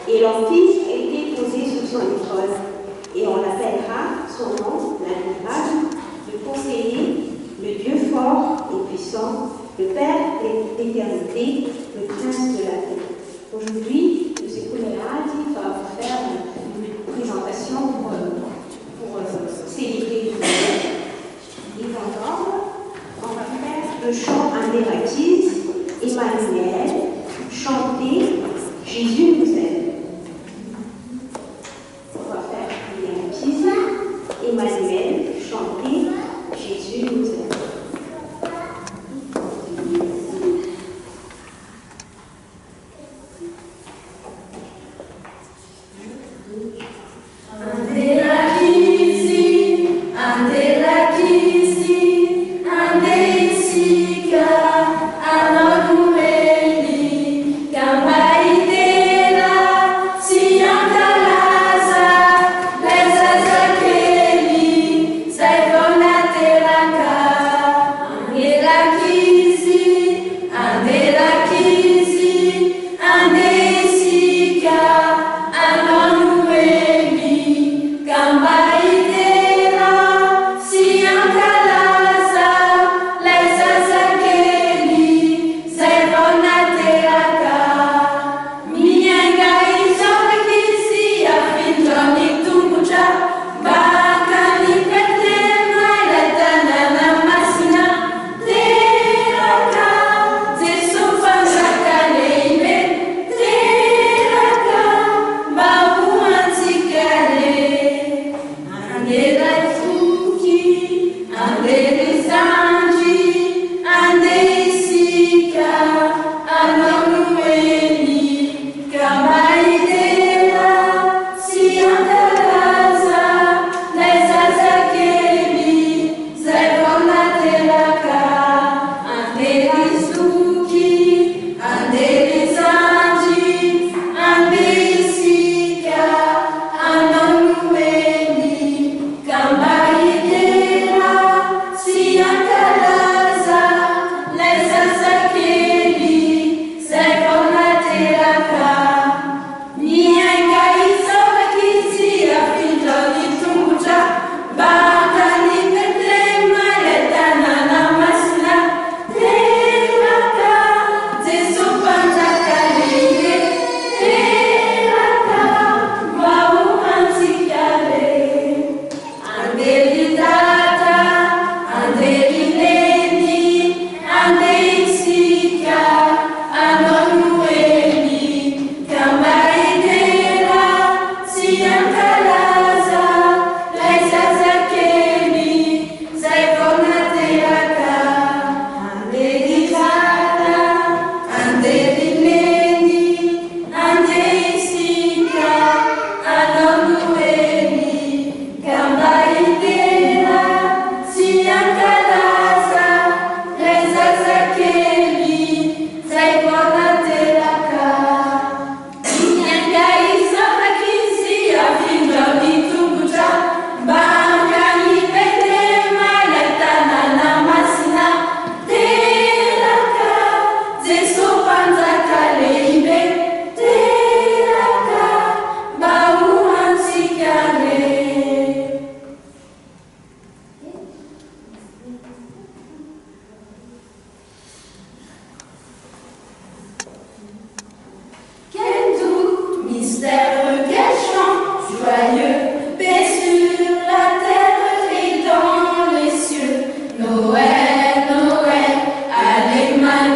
et leur fils a été posé sur son épreuve. Et on l'appellera son nom, l'admirable, le conseiller, le Dieu fort et puissant, le Père de l'éternité, le Prince de la paix. Aujourd'hui, M. Kounerati va vous faire une présentation pour célébrer le Noël. Et d'abord, on va faire le chant Andérakis, Emmanuel, chanter Jésus nous aime. On va faire Andérakis, Emmanuel, chanter Jésus nous aime. Noël, Noël, Alléluia.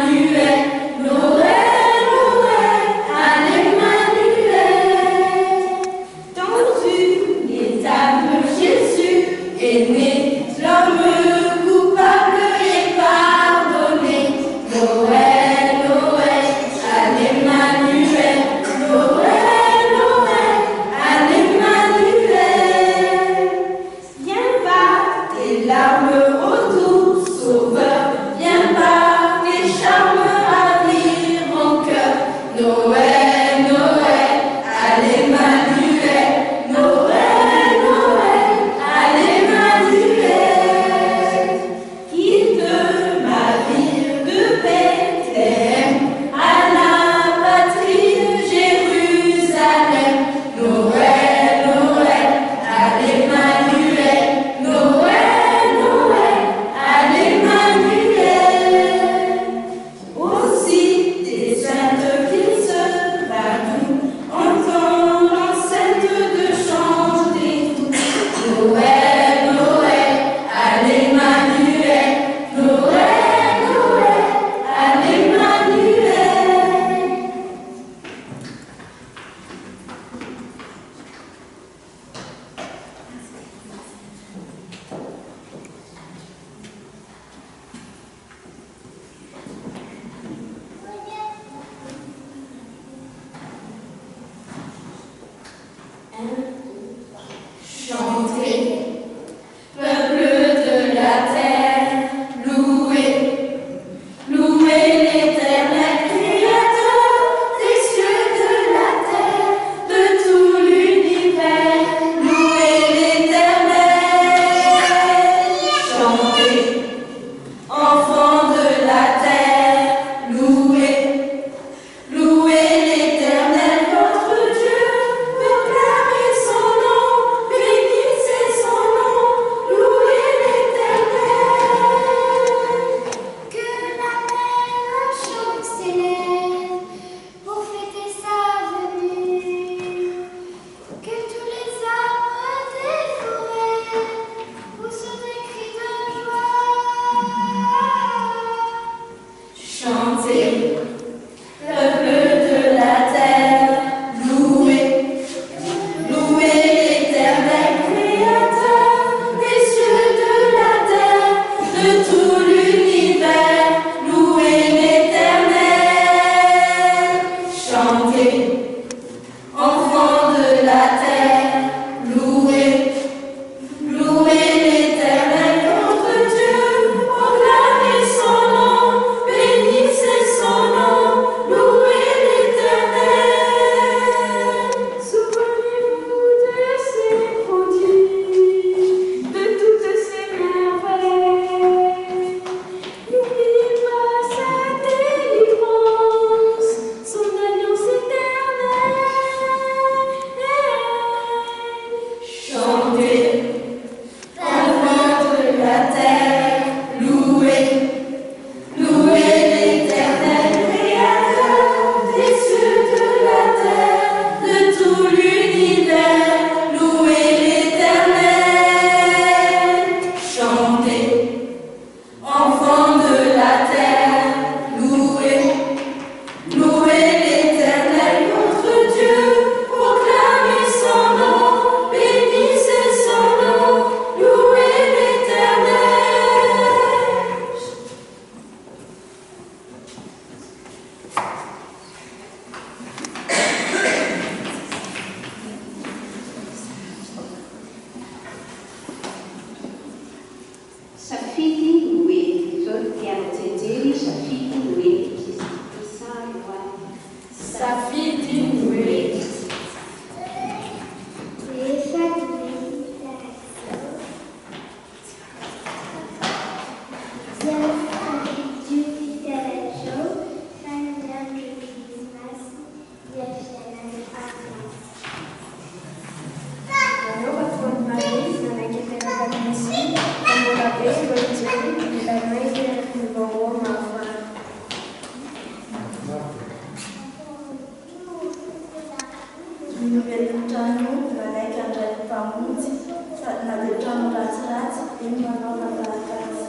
Nouvelle trano nanaiky andray mpamonjy sady na dia trano ratsiratsy iny manao malagasy.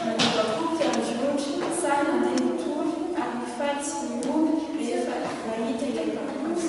Nanavakoky androtry sahy nandeha nitory ary nifaly sy niomby rehefa nahita ilay mpamonjy.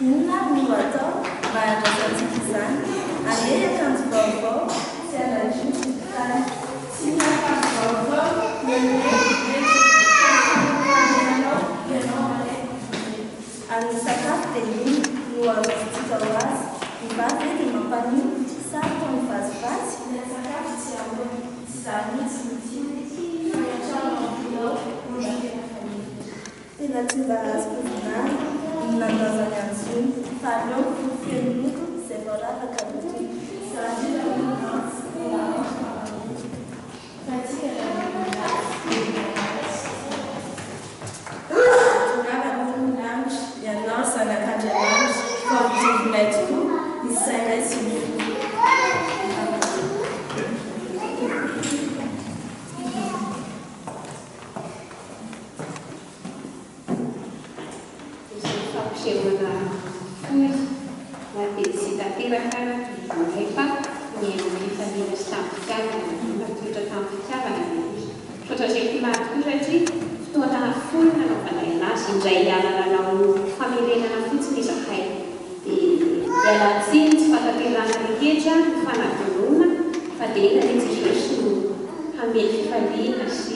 Inona no atao mba handraisantsika izany? Aleha akanjo vaovao sy anadio tany. Tsy akanjo vaovao amin'ny sakafo dia iny no azontsika ho azy. Ny vavy dia mampanino sarotra ny vazivazy. Ilay sakafo tsy ambony tsy zanitsy mitsiny fanyatrano ambilao ondrakena faniny. Tena tsy mba azo kovinany nandazany an'izony fa aleo feno loko izay voaravaka lotony. Ianao zanak'Andriamanitra fa mitovonay tokoa ny sainay sy ny fo. Izay fampisehoana foy na dia tsy tanteraka rehefa ny fifaliana sy tamin'ny fitiavana matoetra tamin'ny fitiavana sotra izay filary tokoa satria fotoana foy nanaovana anazy indray hiala-lalao famerenana fotsiny izahay dia hialan-tsiny tsy fantanterana rehetra ny fanadonona fa dia ena ilay Jesosy no hamely fifaliana sy